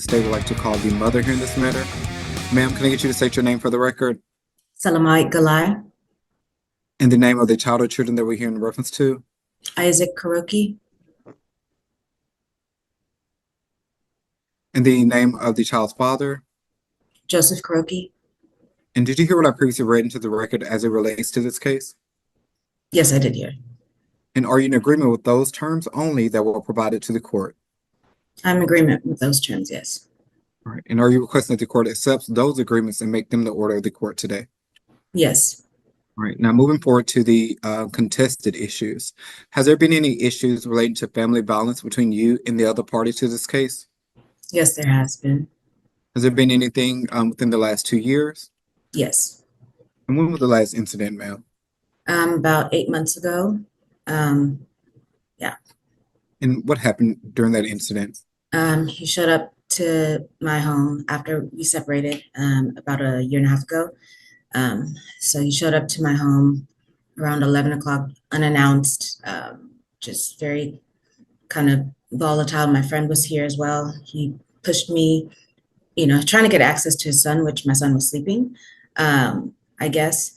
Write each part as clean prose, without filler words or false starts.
State would like to call the mother here in this matter. Ma'am, can I get you to state your name for the record Salomi Galai, and the name of the child or children that we're here in reference to, Isaac Karroi, and the name of the child's father? Joseph Karroi. And did you hear what I previously read into the record as it relates to this case? Yes, I did hear. And are you in agreement with those terms only that were provided to the court? I'm in agreement with those terms, yes. All right. And are you requesting that the court accepts those agreements and make them the order of the court today? Yes. All right. Now, moving forward to the contested issues. Has there been any issues relating to family violence between you and the other party to this case? Yes, there has been. Has there been anything within the last 2 years? Yes. And when was the last incident, ma'am? About 8 months ago. Yeah. And what happened during that incident? He showed up to my home after we separated about a year and a half ago. So he showed up to my home around 11 o'clock unannounced, just very kind of volatile. My friend was here as well. He pushed me, trying to get access to his son, which my son was sleeping. I guess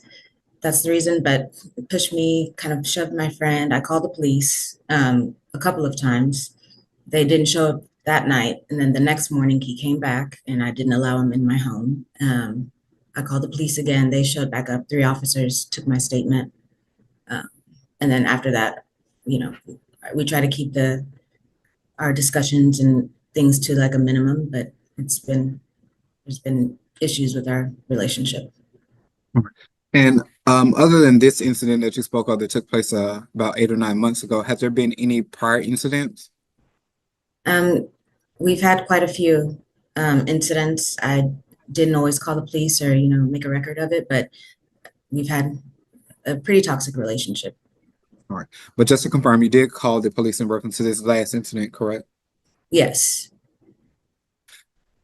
that's the reason, but pushed me, kind of shoved my friend. I called the police a couple of times. They didn't show up that night. And then the next morning he came back and I didn't allow him in my home. I called the police again. They showed back up. 3 officers took my statement. Um, and then after that, you know, we try to keep our discussions and things to like a minimum, but there's been issues with our relationship. And other than this incident that you spoke of that took place about 8 or 9 months ago, has there been any prior incidents? Um, we've had quite a few incidents. I didn't always call the police or, make a record of it, but we've had a pretty toxic relationship. All right. But just to confirm, you did call the police in reference to this last incident, correct? Yes.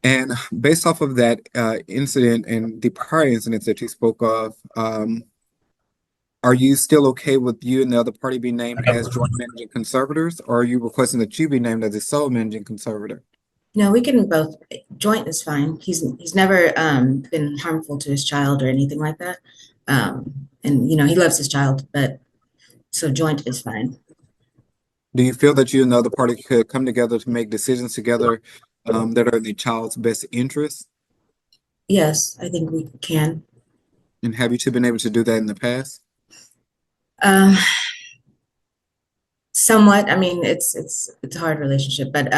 And based off of that incident and the prior incidents that you spoke of, are you still okay with you and the other party being named as joint managing conservators, or are you requesting that you be named as the sole managing conservator? No, we can both. Joint is fine. He's never been harmful to his child or anything like that. And he loves his child, but so joint is fine. Do you feel that you and the other party could come together to make decisions together that are in the child's best interest? Yes, I think we can. And have you two been able to do that in the past? Um, Somewhat. I mean, it's a hard relationship, but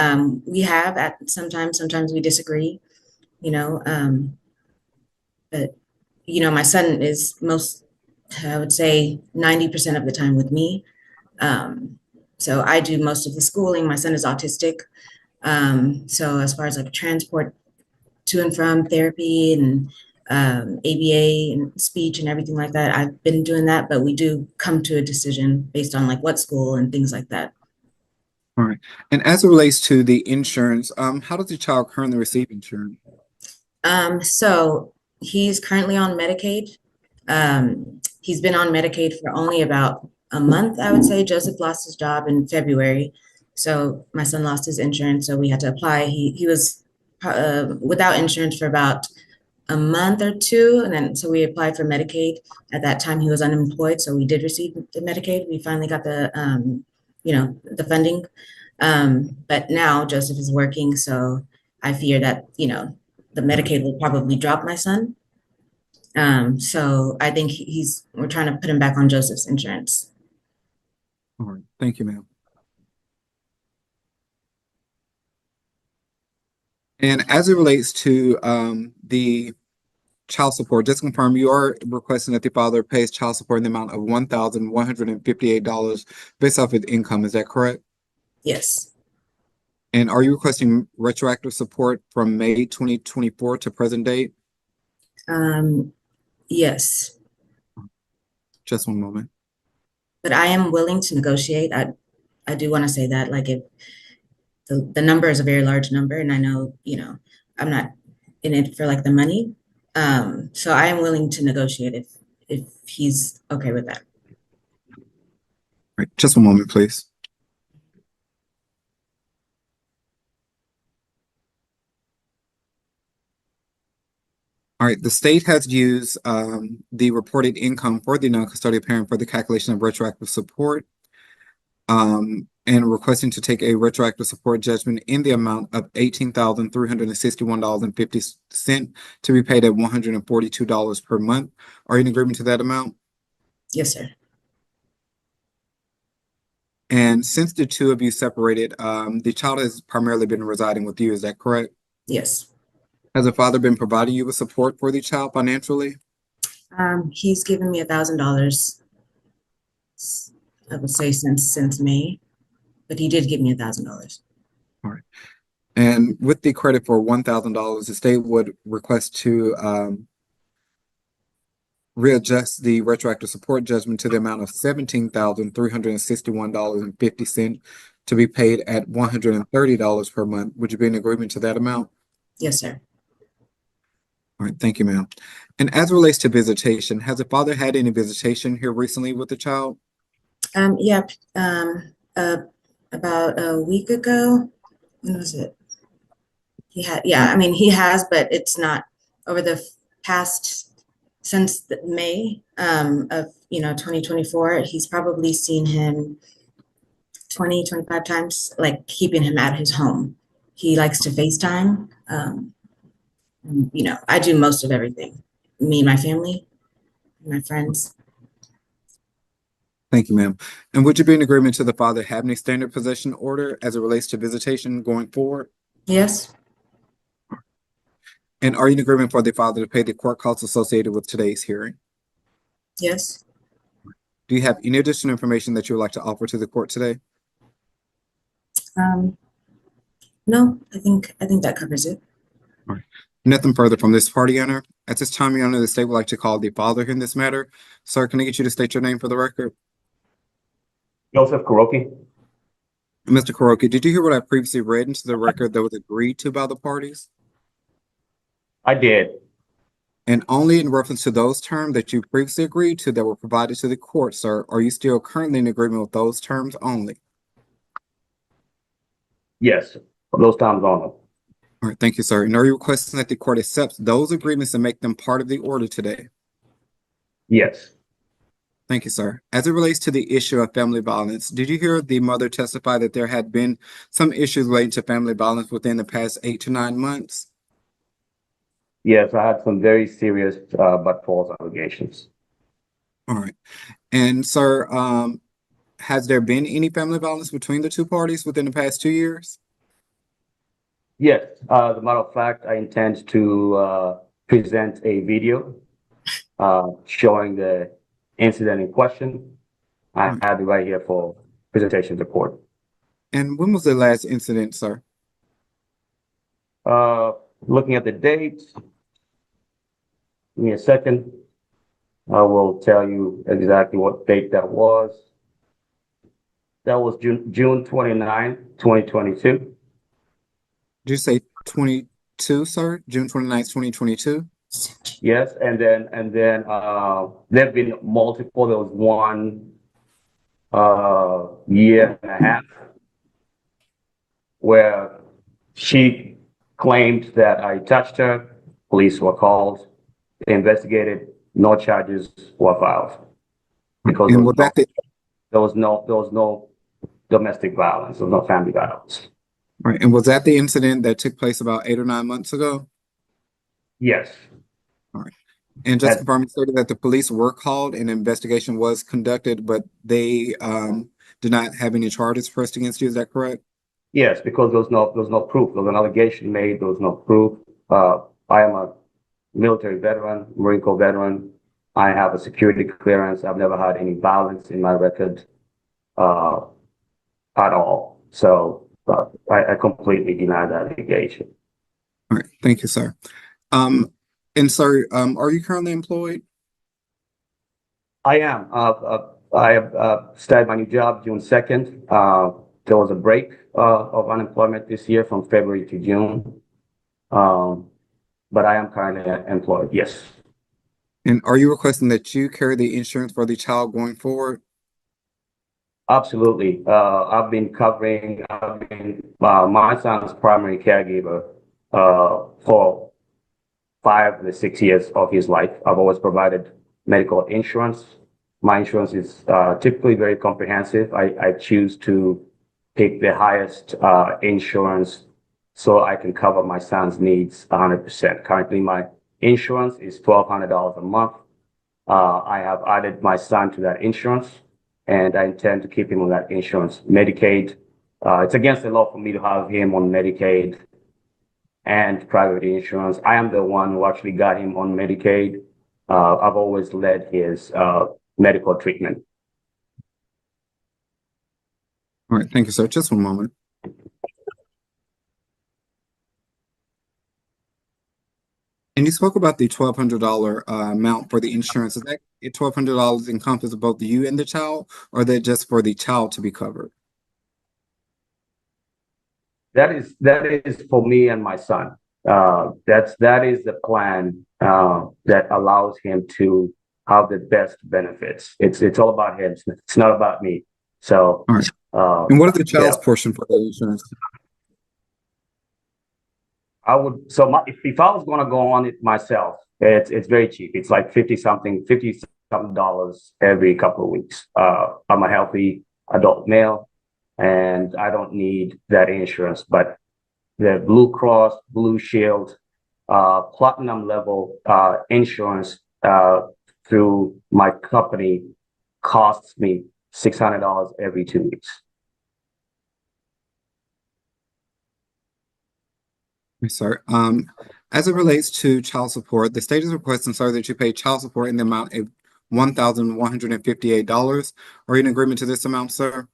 we have at sometimes we disagree, you know. But my son is I would say 90% of the time with me. So I do most of the schooling. My son is autistic. So as far as like transport to and from therapy and ABA and speech and everything like that, I've been doing that, but we do come to a decision based on like what school and things like that. All right. And as it relates to the insurance, how does the child currently receive insurance? So he's currently on Medicaid. He's been on Medicaid for only about a month, I would say. Joseph lost his job in February. So my son lost his insurance. So we had to apply. He was without insurance for about a month or two. And then so we applied for Medicaid. At that time, he was unemployed. So we did receive the Medicaid. We finally got the funding. But now Joseph is working. So I fear that, the Medicaid will probably drop my son. So I think we're trying to put him back on Joseph's insurance. All right. Thank you, ma'am. And as it relates to the child support, just confirm you are requesting that the father pays child support in the amount of $1,158 based off his income. Is that correct? Yes. And are you requesting retroactive support from May 2024 to present date? Um, yes. Just one moment. But I am willing to negotiate. I do want to say that, like, if the number is a very large number, and I know, I'm not in it for like the money. So I am willing to negotiate if he's okay with that. All right. Just one moment, please. All right, the state has used the reported income for the non-custodial parent for the calculation of retroactive support, and requesting to take a retroactive support judgment in the amount of $18,361.50 to be paid at $142 per month. Are you in agreement to that amount? Yes, sir. And since the two of you separated, the child has primarily been residing with you, is that correct? Yes. Has the father been providing you with support for the child financially? He's given me $1,000. I would say since May, but he did give me $1,000. All right. And with the credit for $1,000, the state would request to readjust the retroactive support judgment to the amount of $17,361.50 to be paid at $130 per month. Would you be in agreement to that amount? Yes, sir. All right, thank you, ma'am. And as it relates to visitation, has the father had any visitation here recently with the child? Yeah. About a week ago. When was it? Yeah, I mean, he has, but it's not over the past since May of 2024. He's probably seen him 20, 25 times, like keeping him at his home. He likes to FaceTime. I do most of everything. Me and my family, my friends. Thank you, ma'am. And would you be in agreement to the father having a standard possession order as it relates to visitation going forward? Yes. And are you in agreement for the father to pay the court costs associated with today's hearing? Yes. Do you have any additional information that you would like to offer to the court today? No, I think that covers it. All right. Nothing further from this party, Your Honor. At this time, Your Honor, the state would like to call the father in this matter. Sir, can I get you to state your name for the record? Joseph Karroi. Mr. Karroi, did you hear what I previously read into the record that was agreed to by the parties? I did. And only in reference to those terms that you previously agreed to that were provided to the court, sir, are you still currently in agreement with those terms only? Yes, those times on them. All right, thank you, sir. And are you requesting that the court accepts those agreements and make them part of the order today? Yes. Thank you, sir. As it relates to the issue of family violence, did you hear the mother testify that there had been some issues relating to family violence within the past 8 to 9 months? Yes, I had some very serious but false allegations. All right. And sir, has there been any family violence between the two parties within the past 2 years? Yes, as a matter of fact, I intend to present a video showing the incident in question. I have it right here for presentation to court. And when was the last incident, sir? Looking at the date, give me a second. I will tell you exactly what date that was. That was June 29, 2022. Did you say 22, sir? June 29th, 2022? Yes, and then there have been multiple. There was one year and a half where she claimed that I touched her. Police were called, they investigated, no charges were filed because And was that there was no domestic violence, there was no family violence. right? And was that the incident that took place about 8 or 9 months ago? Yes. All right. And just confirm, stated that the police were called and an investigation was conducted, but they did not have any charges pressed against you. Is that correct? Yes, because there was no proof. There was an allegation made. There was no proof. I am a military veteran, Marine Corps veteran. I have a security clearance. I've never had any violence in my record at all. So I completely deny that allegation. All right. Thank you, sir. And sir, are you currently employed? I am. I have started my new job June 2nd. There was a break of unemployment this year from February to June. But I am currently employed, yes. And are you requesting that you carry the insurance for the child going forward? Absolutely. I've been my son's primary caregiver for 5 and 6 years of his life. I've always provided medical insurance. My insurance is typically very comprehensive. I choose to pick the highest insurance so I can cover my son's needs 100%. Currently, my insurance is $1,200 a month. I have added my son to that insurance, and I intend to keep him on that insurance. Medicaid, it's against the law for me to have him on Medicaid and private insurance. I am the one who actually got him on Medicaid. I've always led his medical treatment. All right, thank you, sir. Just one moment. And you spoke about the $1,200 amount for the insurance. Is that $1,200 encompass both you and the child, or that just for the child to be covered? That is for me and my son. That is the plan that allows him to have the best benefits. It's all about him. It's not about me. So, all right. And what is the child's portion for the insurance? I would, so if I was going to go on it myself, it's very cheap. It's like $50 something every couple of weeks. I'm a healthy adult male, and I don't need that insurance. But the Blue Cross, Blue Shield, platinum level insurance through my company costs me $600 every 2 weeks. Yes, sir. As it relates to child support, the state is requesting, sir, that you pay child support in the amount of $1,158. Are you in agreement to this amount, sir?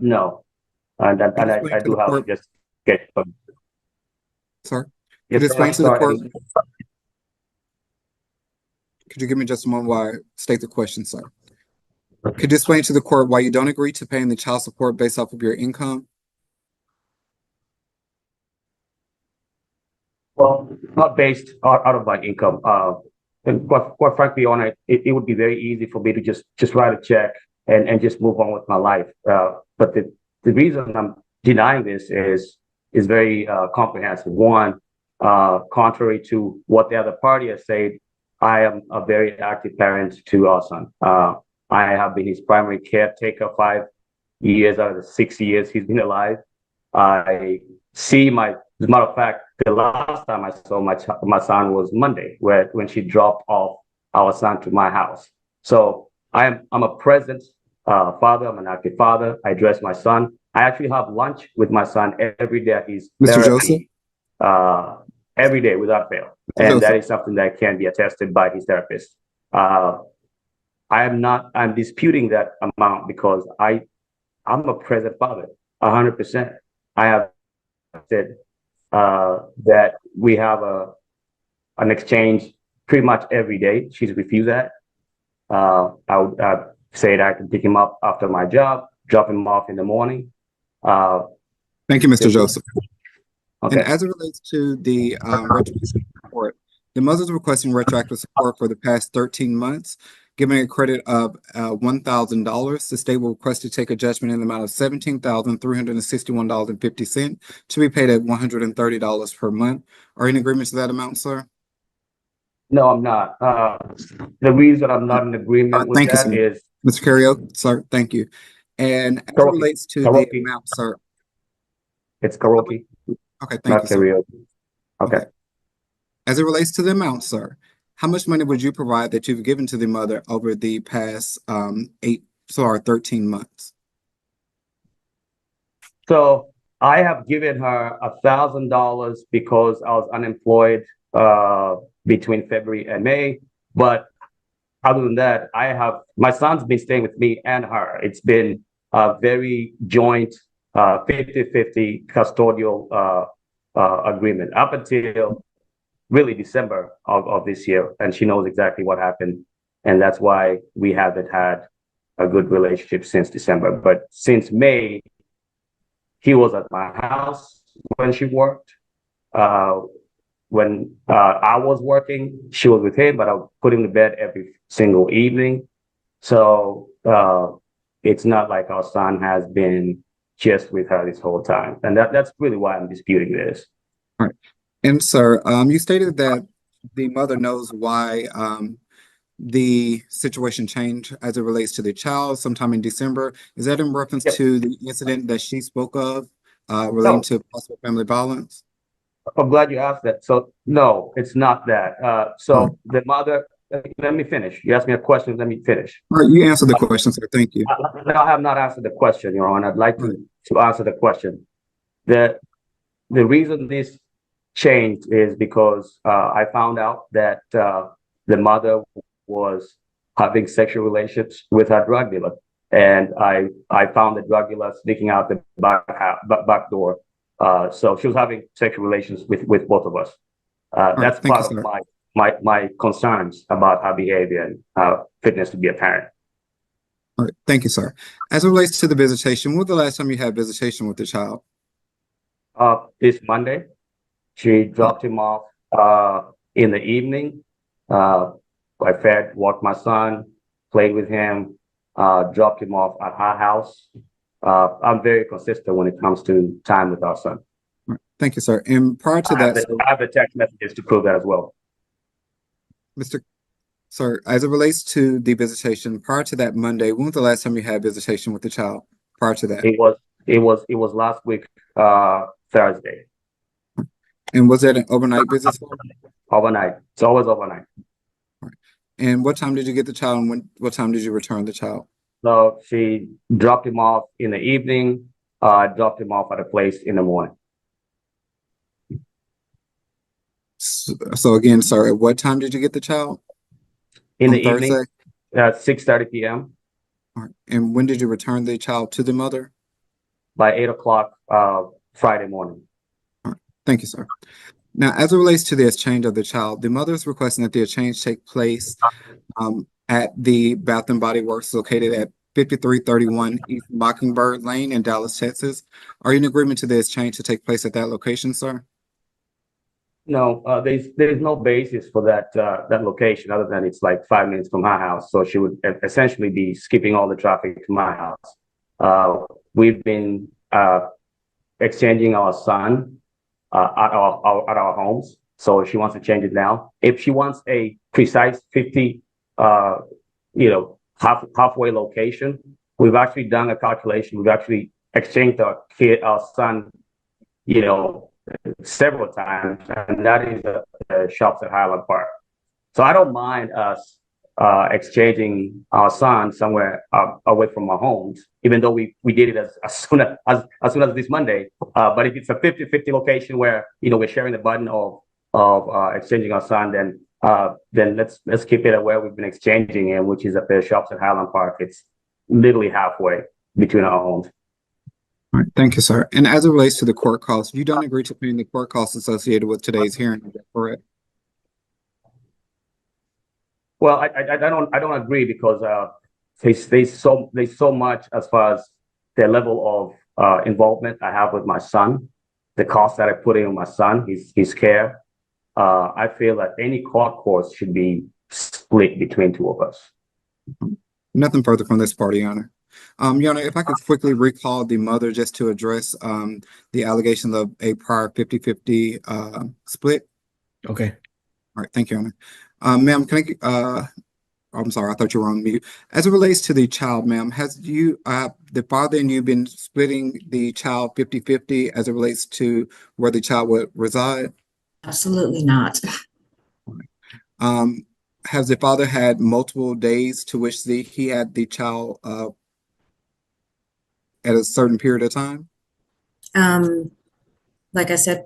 No. And I do have to just get. Sir, could you explain to the court? Could you give me just a moment while I state the question, sir? Could you explain to the court why you don't agree to paying the child support based off of your income? Well, not based out of my income. And quite frankly, on it would be very easy for me to just write a check and just move on with my life. But the reason I'm denying this is very comprehensive. One, contrary to what the other party has said, I am a very active parent to our son. I have been his primary caretaker 5 years out of the 6 years he's been alive. I see as a matter of fact, the last time I saw my son was Monday, when she dropped off our son to my house. So I'm a present father. I'm an active father. I dress my son. I actually have lunch with my son every day at his Mr. Joseph? Every day without fail. And that is something that can be attested by his therapist. I'm disputing that amount because I'm a present father, 100%. I have said that we have an exchange pretty much every day. She's refused that. I would say that I can pick him up after my job, drop him off in the morning. Thank you, Mr. Joseph. Okay. And as it relates to the retroactive support, the mother's requesting retroactive support for the past 13 months, giving a credit of $1,000. The state will request to take a judgment in the amount of $17,361.50 to be paid at $130 per month. Are you in agreement to that amount, sir? No, I'm not. The reason I'm not in agreement with that is Mr. Karroi, sir, thank you. And as it relates to the amount, sir. It's Karroi. Okay, thank you, sir. Okay. As it relates to the amount, sir, how much money would you provide that you've given to the mother over the past 13 months? So I have given her $1,000 because I was unemployed between February and May. But other than that, my son's been staying with me and her. It's been a very joint 50-50 custodial agreement up until really December of this year. And she knows exactly what happened. And that's why we haven't had a good relationship since December. But since May, he was at my house when she worked. When I was working, she was with him, but I would put him to bed every single evening. So it's not like our son has been just with her this whole time. And that's really why I'm disputing this. All right. And sir, you stated that the mother knows why the situation changed as it relates to the child sometime in December. Is that in reference Yep. to the incident that she spoke of relating No, to possible family violence? I'm glad you asked that. So no, it's not that. All right. So the mother, let me finish. You asked me a question, let me finish. All right, you answered the question, sir. Thank you. I have not answered the question, Your Honor. I'd like All right. to answer the question. The the reason this changed is because I found out that the mother was having sexual relations with her drug dealer, and I found the drug dealer sneaking out the back door. So she was having sexual relations with both of us. All right. That's Thank you, part of sir. my concerns about her behavior and fitness to be a parent. All right. Thank you, sir. As it relates to the visitation, when was the last time you had visitation with the child? This Monday, she Uh, dropped him off in the evening. Uh, I fed, walked my son, played with him, dropped him off at her house. I'm very consistent when it comes to time with our son. all right. Thank you, sir. And prior to that, sir, I have the text messages to prove that as well. Mr. Sir, as it relates to the visitation, prior to that Monday, when was the last time you had visitation with the child? Prior to that, It was last week, Thursday, and was that an overnight visit, sir? overnight. It's always overnight. All right. And what time did you get the child, and what time did you return the child? So she dropped him off in the evening, dropped him off at a place in the morning. So again, sir, at what time did you get the child In the on evening, Thursday? 6:30 p.m. All right. And when did you return the child to the mother? by 8 o'clock Friday morning. All right. Thank you, sir. Now, as it relates to the exchange of the child, the mother is requesting that the exchange take place at the Bath and Body Works located at 5331 East Mockingbird Lane in Dallas, Texas. Are you in agreement to the exchange to take place at that location, sir? No, there's no basis for that location other than it's like 5 minutes from my house. So she would essentially be skipping all the traffic to my house. We've been exchanging our son at our homes. So she wants to change it now. If she wants a precise 50, halfway location, we've actually done a calculation. We've actually exchanged our son, you know, several times, and that is the shops at Highland Park. So I don't mind us exchanging our son somewhere away from our homes, even though we did it as soon as this Monday. But if it's a 50-50 location where we're sharing the burden of exchanging our son, then let's keep it where we've been exchanging him, which is at the shops at Highland Park. It's literally halfway between our homes. All right, thank you, sir. And as it relates to the court costs, you don't agree to paying the court costs associated with today's hearing, is that correct? Well, I don't agree because there's so much as far as the level of involvement I have with my son, the cost that I put in on my son, his care. I feel that any court costs should be split between two of us. Nothing further from this party, Your Honor. Your Honor, if I could quickly recall the mother just to address the allegations of a prior 50-50 split. Okay. All right, thank you, Your Honor. Ma'am, can I'm sorry, I thought you were on mute. As it relates to the child, ma'am, has the father and you been splitting the child 50-50 as it relates to where the child would reside? Absolutely not. Has the father had multiple days to which he had the child at a certain period of time? Like I said,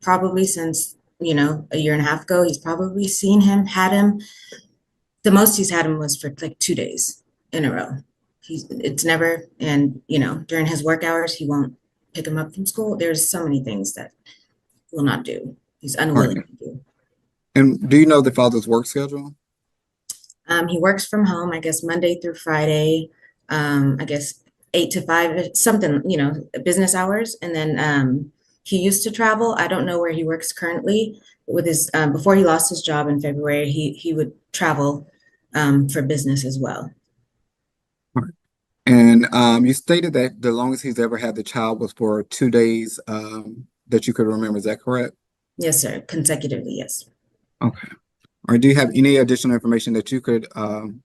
probably since, a year and a half ago, he's probably had him. The most he's had him was for like 2 days in a row. It's never, and during his work hours, he won't pick him up from school. There's so many things that he will not do. He's unwilling to do. And do you know the father's work schedule? He works from home, I guess, Monday through Friday. I guess 8 to 5, something, business hours. And then he used to travel. I don't know where he works currently. With his before he lost his job in February, he would travel for business as well. All right. And you stated that the longest he's ever had the child was for 2 days that you could remember. Is that correct? Yes, sir. Consecutively, yes. Okay. Or do you have any additional information that you could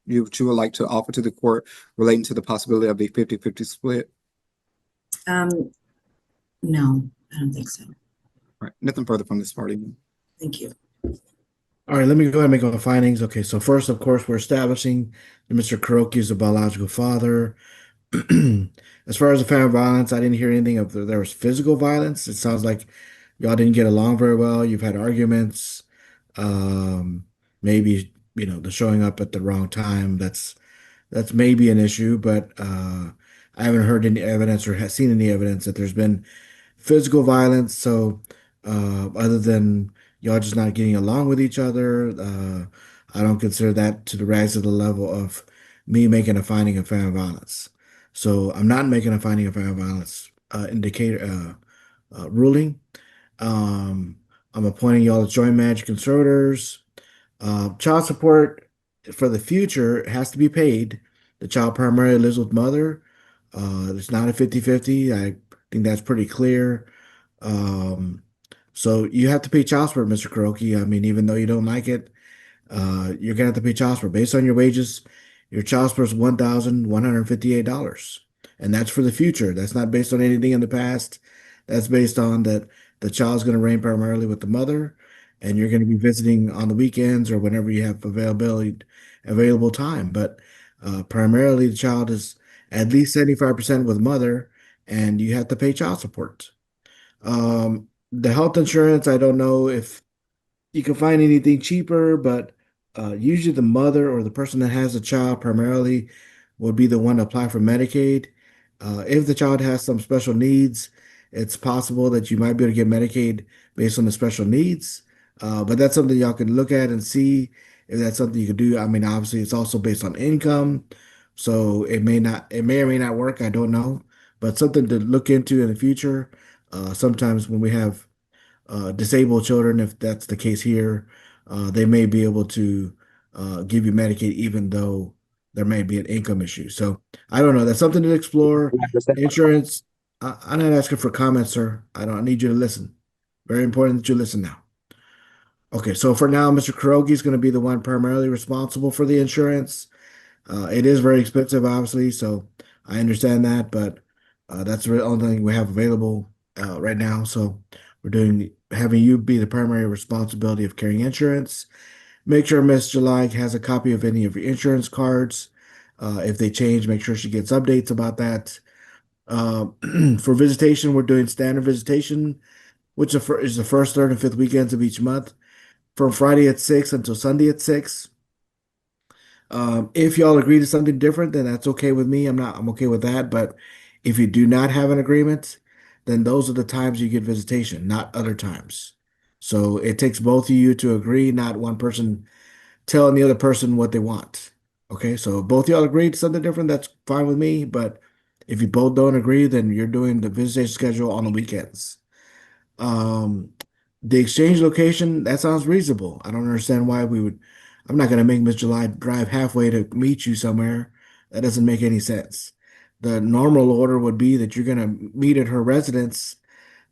you would like to offer to the court relating to the possibility of a 50-50 split? Um, no, I don't think so. All right. Nothing further from this party. Thank you. All right, let me go ahead and make all the findings. Okay, so first, of course, we're establishing that Mr. Karroi is the biological father. As far as the family violence, I didn't hear anything of there was physical violence. It sounds like y'all didn't get along very well. You've had arguments. Um, maybe, the showing up at the wrong time. That's maybe an issue, but I haven't heard any evidence or seen any evidence that there's been physical violence. So, other than y'all just not getting along with each other, I don't consider that to the rise to the level of me making a finding of family violence. So, I'm not making a finding of family violence indicator ruling. Um, I'm appointing y'all as joint managed conservators. Child support for the future has to be paid. The child primarily lives with mother. It's not a 50-50. I think that's pretty clear. Um, so you have to pay child support, Mr. Karroi. I mean, even though you don't like it, you're gonna have to pay child support. Based on your wages, your child support is $1,158. And that's for the future. That's not based on anything in the past. That's based on that the child's gonna reign primarily with the mother, and you're gonna be visiting on the weekends or whenever you have available time. But primarily the child is at least 75% with mother, and you have to pay child support. The health insurance, I don't know if you can find anything cheaper, but usually the mother or the person that has a child primarily would be the one to apply for Medicaid. If the child has some special needs, it's possible that you might be able to get Medicaid based on the special needs. But that's something y'all can look at and see if that's something you can do. I mean, obviously, it's also based on income, so it may or may not work. I don't know, but something to look into in the future. Sometimes when we have disabled children, if that's the case here, they may be able to give you Medicaid even though there may be an income issue. So I don't know. That's something to explore. Insurance. I'm not asking for comments, sir. I need you to listen. Very important that you listen now. Okay, so for now, Mr. Karroi is going to be the one primarily responsible for the insurance. It is very expensive, obviously, so I understand that, but that's the only thing we have available right now. So we're having you be the primary responsibility of carrying insurance. Make sure Miss July has a copy of any of your insurance cards. If they change, make sure she gets updates about that. Uh, for visitation, we're doing standard visitation, which is the first, third, and fifth weekends of each month, from Friday at 6 until Sunday at 6. If y'all agree to something different, then that's okay with me. I'm okay with that. But if you do not have an agreement, then those are the times you get visitation, not other times. So it takes both of you to agree, not one person telling the other person what they want. Okay, so both y'all agree to something different, that's fine with me. But if you both don't agree, then you're doing the visitation schedule on the weekends. Um, the exchange location, that sounds reasonable. I don't understand why I'm not going to make Miss July drive halfway to meet you somewhere. That doesn't make any sense. The normal order would be that you're going to meet at her residence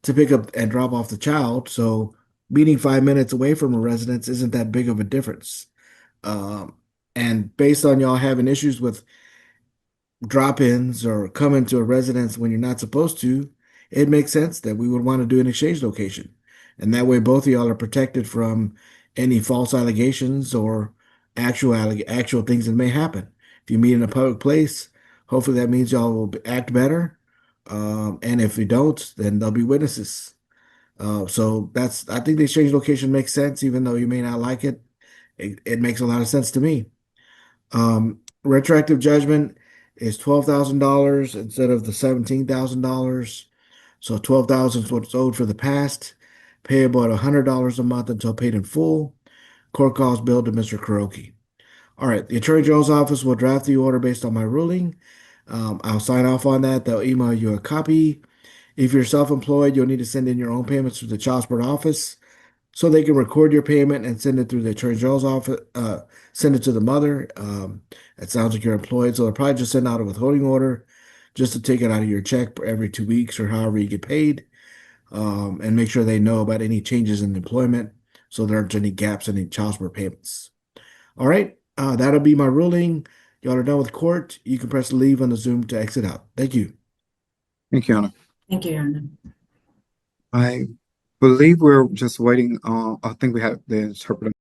to pick up and drop off the child. So meeting 5 minutes away from her residence isn't that big of a difference. Um, and based on y'all having issues with drop-ins or coming to a residence when you're not supposed to, it makes sense that we would want to do an exchange location. And that way both of y'all are protected from any false allegations or actual things that may happen. If you meet in a public place, hopefully that means y'all will act better. And if you don't, then there'll be witnesses. So I think the exchange location makes sense, even though you may not like it. It makes a lot of sense to me. Retroactive judgment is $12,000 instead of the $17,000. So $12,000 is what's owed for the past, payable at $100 a month until paid in full. Court costs billed to Mr. Karroi. All right, the Attorney General's office will draft the order based on my ruling. I'll sign off on that. They'll email you a copy. If you're self-employed, you'll need to send in your own payments to the child support office so they can record your payment and send it through the Attorney General's office, send it to the mother. It sounds like you're employed, so they'll probably just send out a withholding order just to take it out of your check every 2 weeks or however you get paid. and make sure they know about any changes in employment so there aren't any gaps in any child support payments. All right, that'll be my ruling. Y'all are done with court. You can press leave on the Zoom to exit out. Thank you. Thank you, Your Honor. Thank you, Your Honor. I believe we're just waiting. I think we have the interpreter.